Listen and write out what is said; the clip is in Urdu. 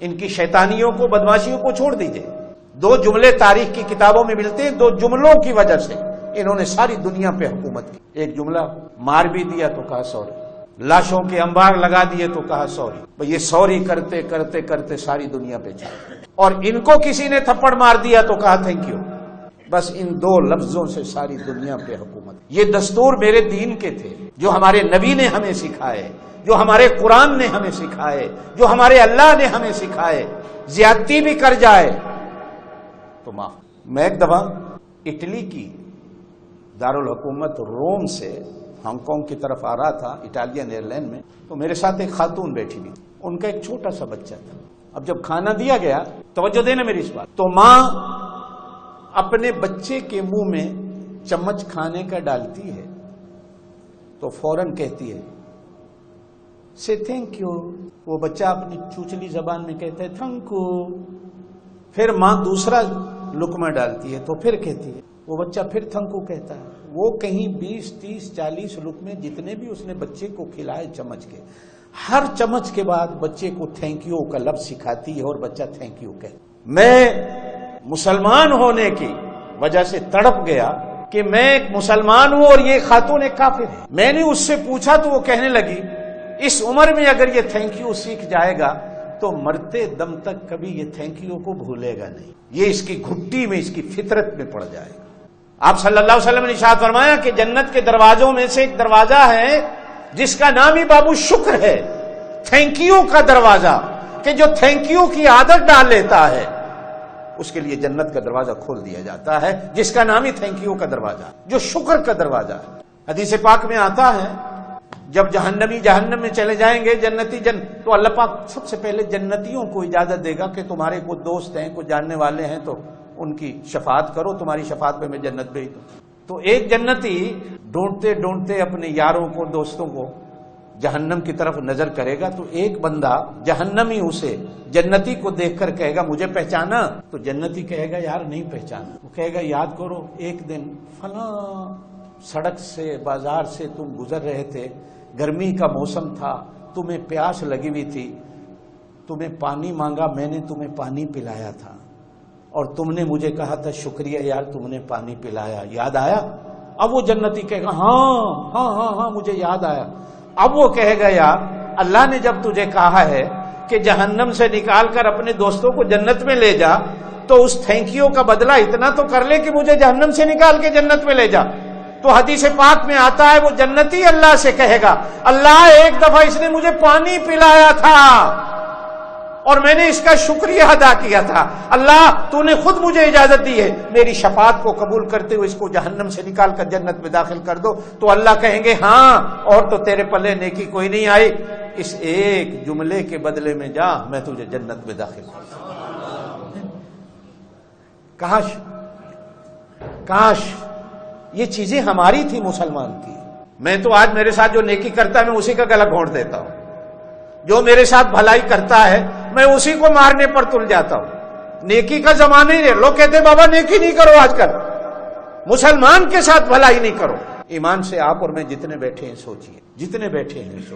ان کی شیطانیوں کو بدماشیوں کو چھوڑ دیجئے. دو جملے تاریخ کی کتابوں میں ملتے ہیں، دو جملوں کی وجہ سے انہوں نے ساری دنیا پہ حکومت کی. ایک جملہ مار بھی دیا تو کہا سوری، لاشوں کے انبار لگا دیے تو کہا سوری. یہ سوری کرتے کرتے کرتے ساری دنیا پہ چلے، اور ان کو کسی نے تھپڑ مار دیا تو کہا تھینک یو. بس ان دو لفظوں سے ساری دنیا پہ حکومت. یہ دستور میرے دین کے تھے جو ہمارے نبی نے ہمیں سکھائے، جو ہمارے قرآن نے ہمیں سکھائے، جو ہمارے اللہ نے ہمیں سکھائے. زیادتی بھی کر جائے تو معاف. میں ایک دفعہ اٹلی کی دارالحکومت روم سے ہانگ کانگ کی طرف آ رہا تھا اٹالین ایئر لائن میں، تو میرے ساتھ ایک خاتون بیٹھی ہوئی، ان کا ایک چھوٹا سا بچہ تھا. اب جب کھانا دیا گیا، توجہ دینا میری اس بات، تو ماں اپنے بچے کے منہ میں چمچ کھانے کا ڈالتی ہے تو فوراً کہتی ہے سے تھینک یو. وہ بچہ اپنی چوچلی زبان میں کہتا ہے تھینک یو. پھر ماں دوسرا لقمہ ڈالتی ہے تو پھر کہتی ہے، وہ بچہ پھر تھینک یو کہتا ہے. وہ کہیں 20 30 40 لقمے جتنے بھی اس نے بچے کو کھلائے چمچ کے، ہر چمچ کے بعد بچے کو تھینک یو کا لفظ سکھاتی ہے اور بچہ تھینک یو کہتا. میں مسلمان ہونے کی وجہ سے تڑپ گیا کہ میں ایک مسلمان ہوں اور یہ خاتون ایک کافر ہے. میں نے اس سے پوچھا تو وہ کہنے لگی اس عمر میں اگر یہ تھینک یو سیکھ جائے گا تو مرتے دم تک کبھی یہ تھینک یو کو بھولے گا نہیں، یہ اس کی گھٹی میں، اس کی فطرت میں پڑ جائے گا. آپ صلی اللہ علیہ وسلم نے ارشاد فرمایا کہ جنت کے دروازوں میں سے ایک دروازہ ہے جس کا نام ہی باب الشکر ہے، تھینک یو کا دروازہ، کہ جو تھینک یو کی عادت ڈال لیتا ہے اس کے لیے جنت کا دروازہ کھول دیا جاتا ہے، جس کا نام ہی تھینک یو کا دروازہ، جو شکر کا دروازہ ہے. حدیث پاک میں آتا ہے جب جہنمی جہنم میں چلے جائیں گے، جنتی تو اللہ پاک سب سے پہلے جنتیوں کو اجازت دے گا کہ تمہارے کوئی دوست ہیں، کوئی جاننے والے ہیں تو ان کی شفاعت کرو، تمہاری شفاعت پہ میں جنت بھیج دوں. تو ایک جنتی ڈھونڈتے ڈھونڈتے اپنے یاروں کو، دوستوں کو جہنم کی طرف نظر کرے گا، تو ایک بندہ جہنمی اسے جنتی کو دیکھ کر کہے گا مجھے پہچانا؟ تو جنتی کہے گا یار نہیں پہچانا. وہ کہے گا یاد کرو ایک دن فلاں سڑک سے، بازار سے تم گزر رہے تھے، گرمی کا موسم تھا، تمہیں پیاس لگی ہوئی تھی، تمہیں پانی مانگا، میں نے تمہیں پانی پلایا تھا اور تم نے مجھے کہا تھا شکریہ یار تم نے پانی پلایا، یاد آیا؟ اب وہ جنتی کہے گا ہاں ہاں ہاں ہاں مجھے یاد آیا. اب وہ کہے گا یار اللہ نے جب تجھے کہا ہے کہ جہنم سے نکال کر اپنے دوستوں کو جنت میں لے جا، تو اس تھینک یو کا بدلہ اتنا تو کر لے کہ مجھے جہنم سے نکال کے جنت میں لے جا. تو حدیث پاک میں آتا ہے وہ جنتی اللہ سے کہے گا اللہ ایک دفعہ اس نے مجھے پانی پلایا تھا اور میں نے اس کا شکریہ ادا کیا تھا، اللہ تو نے خود مجھے اجازت دی ہے، میری شفاعت کو قبول کرتے ہوئے اس کو جہنم سے نکال کر جنت میں داخل کر دو. تو اللہ کہیں گے ہاں اور تو تیرے پلے نیکی کوئی نہیں آئی، اس ایک جملے کے بدلے میں جا میں تجھے جنت میں داخل کر دوں. کاش یہ چیزیں ہماری تھی مسلمان کی. میں تو آج میرے ساتھ جو نیکی کرتا ہے میں اسی کا گلا گھونٹ دیتا ہوں، جو میرے ساتھ بھلائی کرتا ہے میں اسی کو مارنے پر تل جاتا ہوں. نیکی کا زمانہ ہی نہیں. لوگ کہتے ہیں بابا نیکی نہیں کرو، آج کل مسلمان کے ساتھ بھلائی نہیں کرو. ایمان سے آپ اور میں جتنے بیٹھے ہیں سوچئے، جتنے بیٹھے ہیں سوچئے.